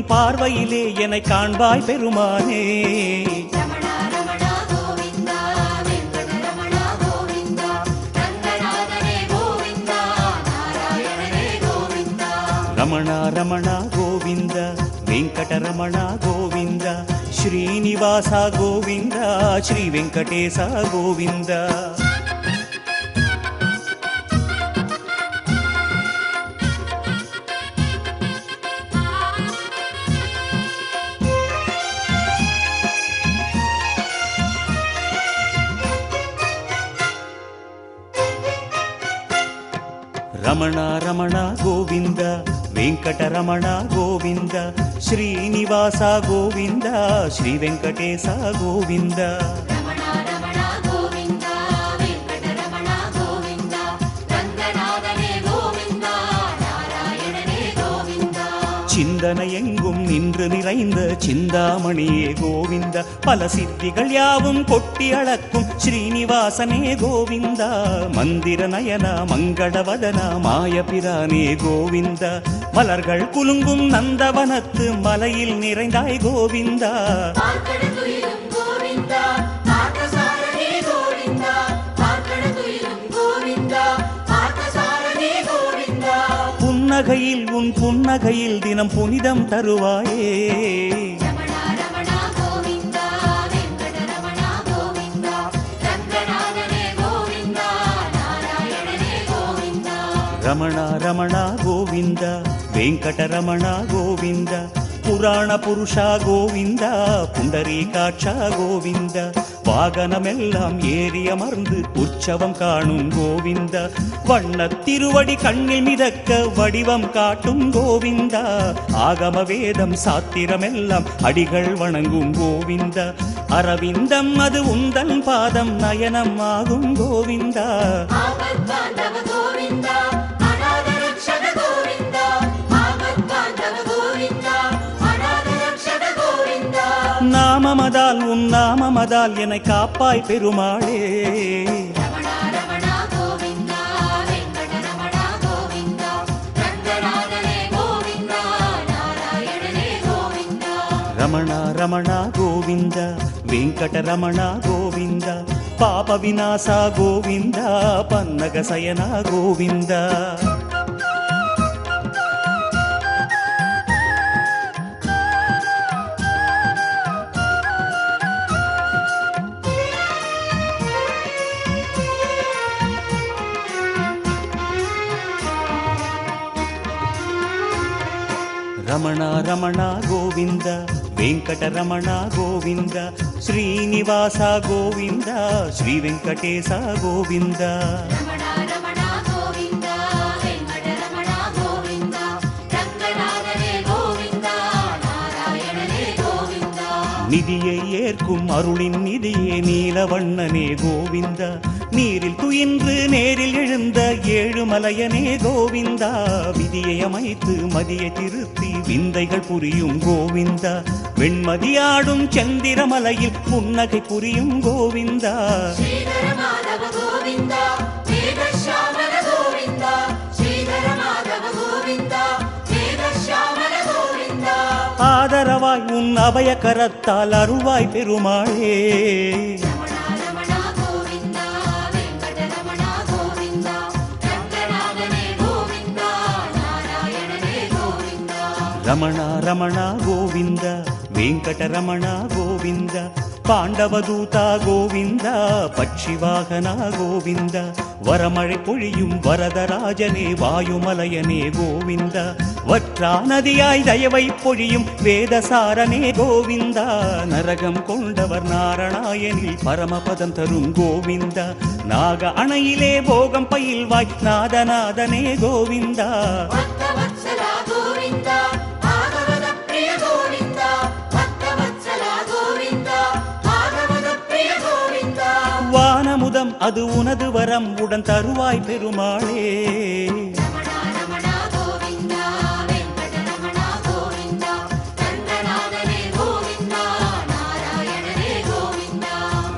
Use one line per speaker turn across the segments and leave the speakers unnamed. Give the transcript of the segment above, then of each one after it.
உன் பார்வையிலே என்னை காண்பாய் பெருமானே. ரமணா ரமணா கோவிந்த வெங்கடரமண கோவிந்த ஸ்ரீனிவாச கோவிந்த ஸ்ரீ வெங்கடேச கோவிந்த. ರಮಣ ರಮಣ ಗೋವಿಂದ ವೆಂಕಟರಮಣ ಗೋವಿಂದ ಶ್ರೀನಿವಾಸ ಗೋವಿಂದ ಶ್ರೀ ವೆಂಕಟೇಶ ಗೋವಿಂದ. சிந்தனை எங்கும் நின்று நிறைந்த சிந்தாமணியே கோவிந்த. பல சித்திகள் யாவும் கொட்டி அளக்கும் ஸ்ரீனிவாசனே கோவிந்த. மந்திர நயன மங்களவதன மாயபிரானே கோவிந்த. மலர்கள் குலுங்கும் நந்தவனத்து மலையில் நிறைந்தாய் கோவிந்தா. புன்னகையில் உன் புன்னகையில் தினம் புனிதம் தருவாயே. ரமண ரமண கோவிந்த வெங்கடரமண கோவிந்த புராண புருஷா கோவிந்த புண்டரீகாட்சா கோவிந்த. வாகனமெல்லாம் ஏறி அமர்ந்து உற்சவம் காணும் கோவிந்த. வண்ணத் திருவடி கண்ணில் மிதக்க வடிவம் காட்டும் கோவிந்த. ஆகம வேதம் சாத்திரமெல்லாம் அடிகள் வணங்கும் கோவிந்த. அரவிந்தம் அது உந்தன் பாதம் நயனம் ஆகும் கோவிந்தா. நாமமதால் உன் நாமமதால் என்னை காப்பாய் பெருமாளே. ரமண ரமண கோவிந்த வெங்கடரமண கோவிந்த பாப விநாசா கோவிந்த பன்னக சயன கோவிந்த. ರಮಣ ರಮಣ ಗೋವಿಂದ ವೆಂಕಟರಮಣ ಗೋವಿಂದ ಶ್ರೀನಿವಾಸ ಗೋವಿಂದ ಶ್ರೀ ವೆಂಕಟೇಶ ಗೋವಿಂದ. நிதியை ஏற்கும் அருளின் நிதியே நீலவண்ணனே கோவிந்த. நீரில் துயின்று நேரில் எழுந்த ஏழுமலையனே கோவிந்தா. விதியை அமைத்து மதியை திருத்தி விந்தைகள் புரியும் கோவிந்தா. வெண்மதியாடும் சந்திரமலையில் புன்னகை புரியும் கோவிந்தா. ஆதரவாய் உன் அபய கரத்தால் அருள்வாய் பெருமாளே. ரமண ரமண கோவிந்த வெங்கடரமண கோவிந்த பாண்டவதூதா கோவிந்த பட்சிவாகனா கோவிந்த. வரமழை பொழியும் வரதராஜனே வாயுமலையனே கோவிந்த. வற்றா நதியாய் தயவை பொழியும் வேதசாரனே கோவிந்தா. நரகம் கொண்டவர் நாராயணில் பரமபதம் தரும் கோவிந்தா. நாக அணையிலே போகம் பயில்வாய் நாதநாதனே கோவிந்தா. வானமுதம் அது உனது வரம் உடன் தருவாய் பெருமாளே.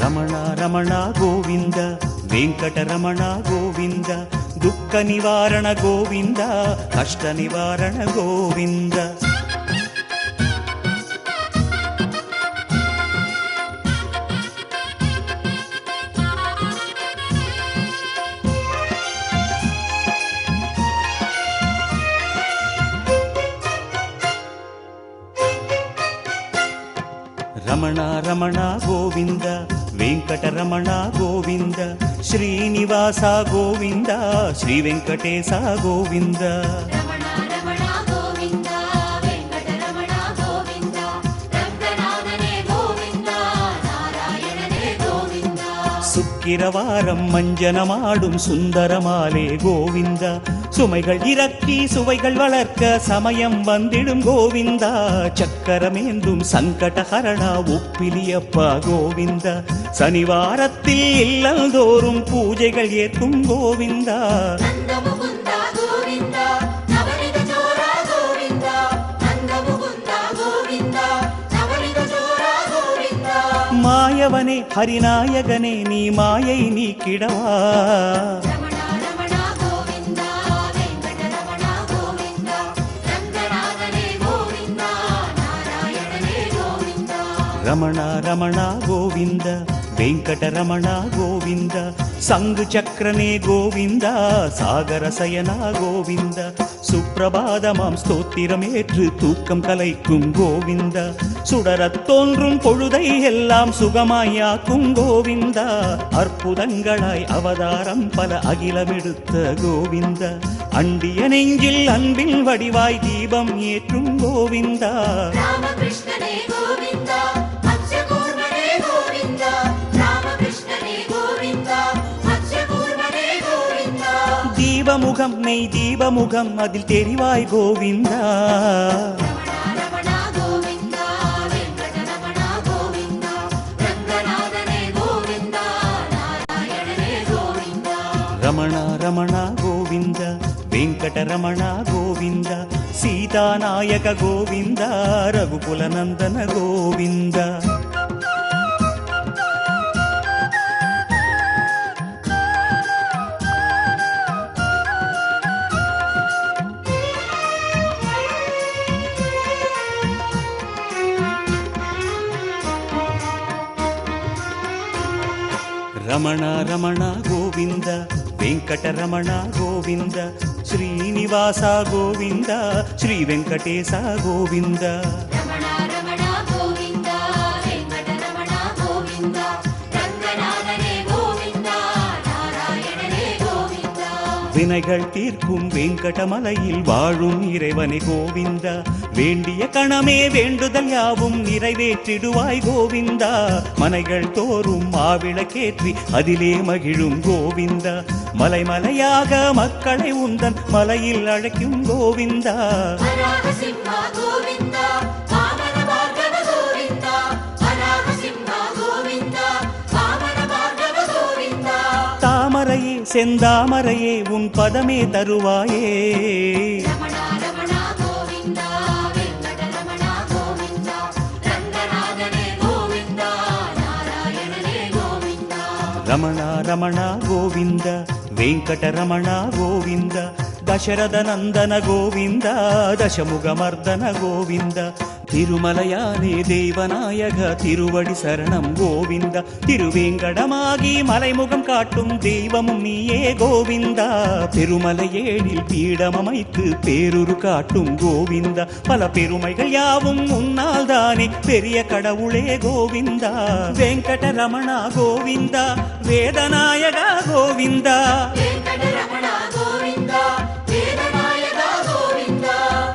ரமண ரமண கோவிந்த வெங்கடரமண கோவிந்த துக்க நிவாரண கோவிந்த கஷ்ட நிவாரண கோவிந்த. రమణ రమణ గోవింద వెంకటరమణ గోవింద శ్రీనివాస గోవింద శ్రీ వెంకటేశ గోవింద சுக்கிரவாரம் மஞ்சனமாடும் சுந்தரமாலே கோவிந்த சுமைகள் இறக்கி சுவைகள் வளர்க்க சமயம் வந்திடும் கோவிந்தா சக்கரமேந்தும் சங்கடஹரணா ஒப்பிலியப்பா கோவிந்த சனிவாரத்தில் இல்லந்தோறும் பூஜைகள் ஏற்கும் கோவிந்தா மாயவனே ஹரிநாயகனே நீ மாயை நீக்கிடவா ரமண ரமண கோவிந்த வெங்கடரமண கோவிந்த சங்கு சக்கரனே கோவிந்த சாகர சயனா கோவிந்த சுப்பிரபாதமாம் ஸ்தோத்திரமேற்று தூக்கம் கலைக்கும் கோவிந்த சுடரத் தோன்றும் பொழுதை எல்லாம் சுகமாயாக்கும் கோவிந்த அற்புதங்களாய் அவதாரம் பல அகிலமெடுத்த கோவிந்த அண்டிய நெஞ்சில் அன்பின் வடிவாய் தீபம் ஏற்றும் கோவிந்தா தீபமுகம் நெய் தீபமுகம் அதில் தெரிவாய் கோவிந்தா ரமண ரமண கோவிந்த வெங்கடரமண கோவிந்த சீதாநாயக கோவிந்த ரகுகுலநந்தன கோவிந்த రమణ రమణ గోవింద వెంకటరమణ గోవింద శ్రీనివాస గోవింద శ్రీ వెంకటేశ గోవింద வினைகள் தீர்க்கும் வெங்கடமலையில் வாழும் இறைவனை கோவிந்த வேண்டிய கணமே வேண்டுதல் யாவும் நிறைவேற்றிடுவாய் கோவிந்தா மனைகள் தோறும் மாவிளக்கேற்றி அதிலே மகிழும் கோவிந்தா மலை மலையாக மக்களை உந்தன் மலையில் அழைக்கும் கோவிந்தா தாமரையே செந்தாமரையே உன் பதமே தருவாயே ரமண ரமண கோவிந்த வெங்கடரமண கோவிந்த தசரத நந்தன கோவிந்த தசமுகமர்தன கோவிந்த திருமலையானே தேவநாயக திருவடி சரணம் கோவிந்த திருவேங்கடமாகி மலைமுகம் காட்டும் தெய்வமும் நீயே கோவிந்தா பெருமலையேழில் பீடம் அமைத்து பேருரு காட்டும் கோவிந்தா பல பெருமைகள் யாவும் உன்னால் தானே பெரிய கடவுளே கோவிந்தா வெங்கடரமணா கோவிந்தா வேதநாயகா கோவிந்தா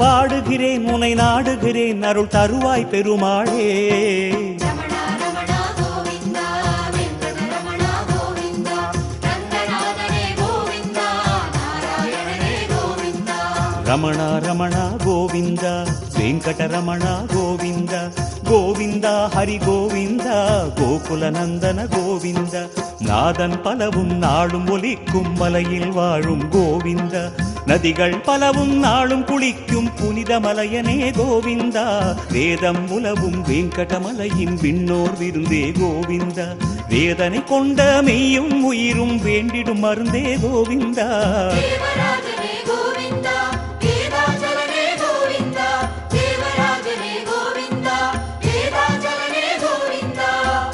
பாடுகிறேன் உனை நாடுகிறேன் அருள் தருவாய் பெருமாளே ரமண ரமண கோவிந்த வெங்கடரமண கோவிந்த கோவிந்த ஹரி கோவிந்த கோகுலநந்தன கோவிந்த நாதன் பலவும் நாளும் ஒலிக்கும் மலையில் வாழும் கோவிந்த நதிகள் பலவும் நாளும் குளிக்கும் புனித மலையனே கோவிந்தா வேதம் உலவும் வெங்கடமலையின் விண்ணோர் விருந்தே கோவிந்தா வேதனை கொண்ட மெய்யும் உயிரும் வேண்டிடும் மருந்தே கோவிந்தா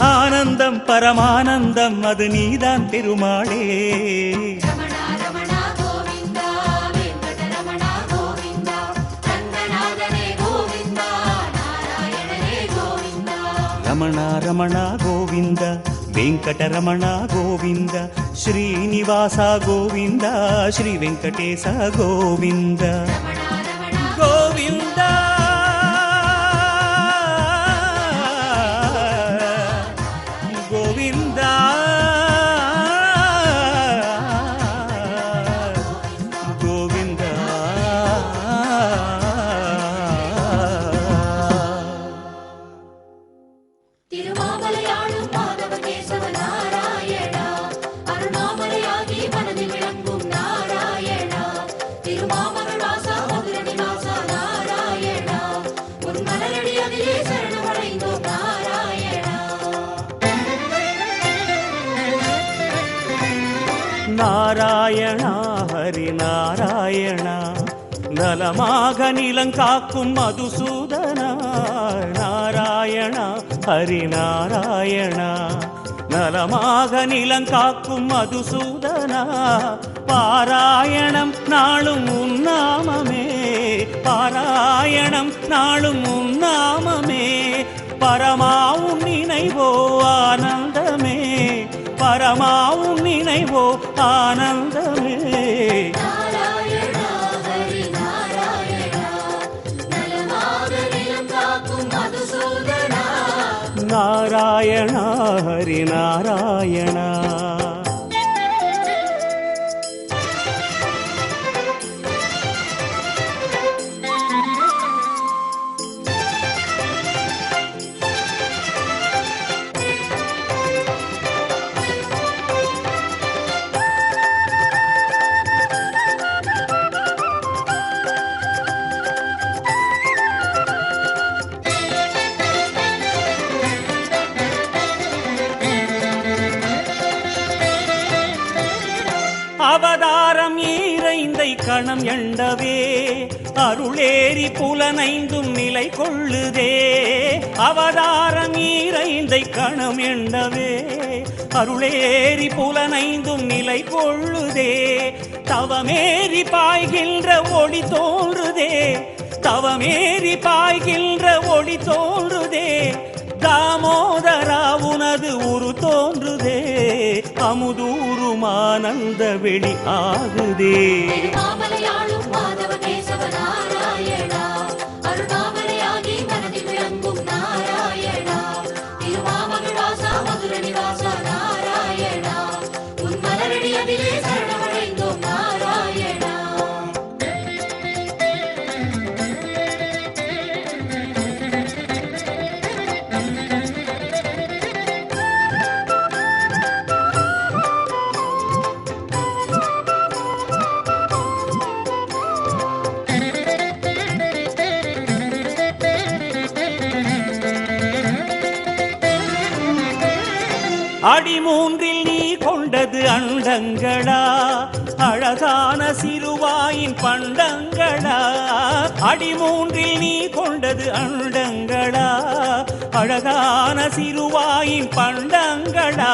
ஆனந்தம் பரமானந்தம் அது நீதான் பெருமாளே రమణ రమణ గోవింద వెంకటరమణ గోవింద శ్రీనివాస గోవింద శ్రీ వెంకటేశ గోవింద గోవింద గోవింద గోవింద
திருமாமலையாளும் மாதவ கேசவ நாராயணா அருணாமலையாகி மனதில் விளங்கும் நாராயணா திருமாமகள் வாசா மதுர நிவாசா நாராயணா உன் மலரடி அதிலே சரணமடைந்தோம் நாராயணா
நாராயணா ஹரி நாராயணா நலமாக நிலங்காக்கும் மதுசூதனா நாராயணா ஹரி நாராயணா நலமாக நிலங்காக்கும் மதுசூதனா பாராயணம் நாளும் உன்னாமமே பாராயணம் நாளும் உன்னாமமே பரமாவும் நினைவோ ஆனந்தமே பரமாவும் நினைவோ ஆனந்தமே
நாராயணா ஹரி நாராயணா நலமாக நிலம் காக்கும் மதுசூதனா
நாராயணா ஹரி நாராயணா அவதாரம் ஈரைந்தை கணம் எண்டவே அருளேறி புலனைந்தும் நிலை கொள்ளுதே அவதாரம் ஈரைந்தை கணம் எண்டவே அருளேறி புலனைந்தும் நிலை கொள்ளுதே தவமேறி பாய்கின்ற ஒளி தோன்றுதே தவமேறி பாய்கின்ற ஒளி தோன்றுதே தாமோதரா உனது உரு தோன்றுதே அமுதூரும் ஆனந்த வெளி ஆகுதே
திருமாமலையாளும் மாதவ கேசவ நாராயணா அருணாமலையாகி மனதில் விளங்கும் நாராயணா திருமாமகள் வாசா மதுர நிவாசா நாராயணா உன் மலரடி அதிலே சரணமடைந்தோம் நாராயணா
அடிமூன்றில் நீ கொண்டது அண்டங்களா அழகான சிறுவாயின் பண்டங்களா அடிமூன்றில் நீ கொண்டது அண்டங்களா அழகான சிறுவாயின் பண்டங்களா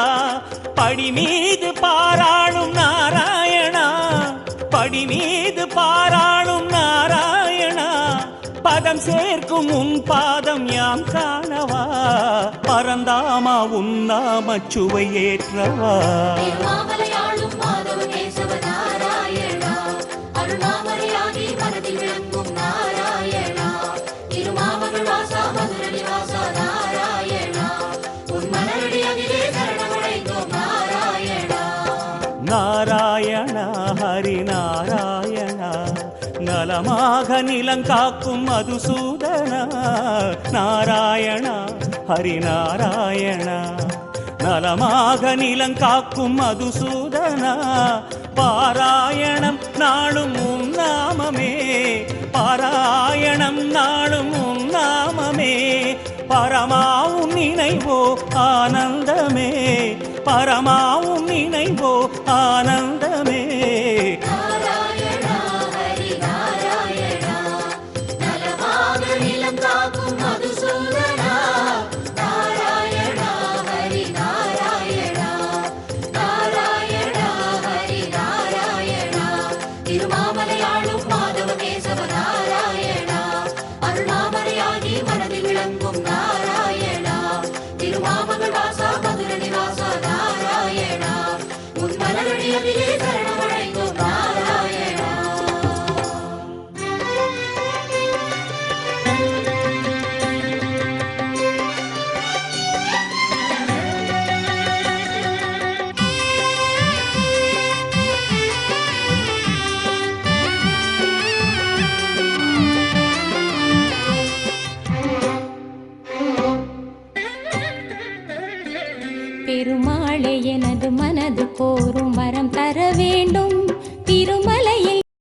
படி மீது பாராளும் நாராயணா படி மீது பாராளும் நாராயணா பதம் சேர்க்கும் உன் பாதம் யாம் காணவா பரந்தாமா உன்னாம சுவையேற்றவா
திருமாமலையாளும் மாதவ கேசவ நாராயணா அருணாமலையாகி மனதில் விளங்கும் நாராயணா திருமாமகள் வாசா மதுர நிவாசா நாராயணா உன் மலரடி அதிலே சரணமடைந்தோம் நாராயணா
நாராயணா ஹரி நாராயணா நலமாக நிலங்காக்கும் மதுசூதனா நாராயணா ஹரி நாராயணா நலமாக நிலங்காக்கும் மதுசூதனா பாராயணம் நாளும் உன்னாமமே பாராயணம் நாளும் உன்னாமமே பரமாவும் நினைவோ ஆனந்தமே பரமாவும் நினைவோ ஆனந்தமே
நாராயணா ஹரி நாராயணா நலமாக நிலம் காக்கும் மதுசூதனா நாராயணா ஹரி நாராயணா நாராயணா ஹரி நாராயணா திருமா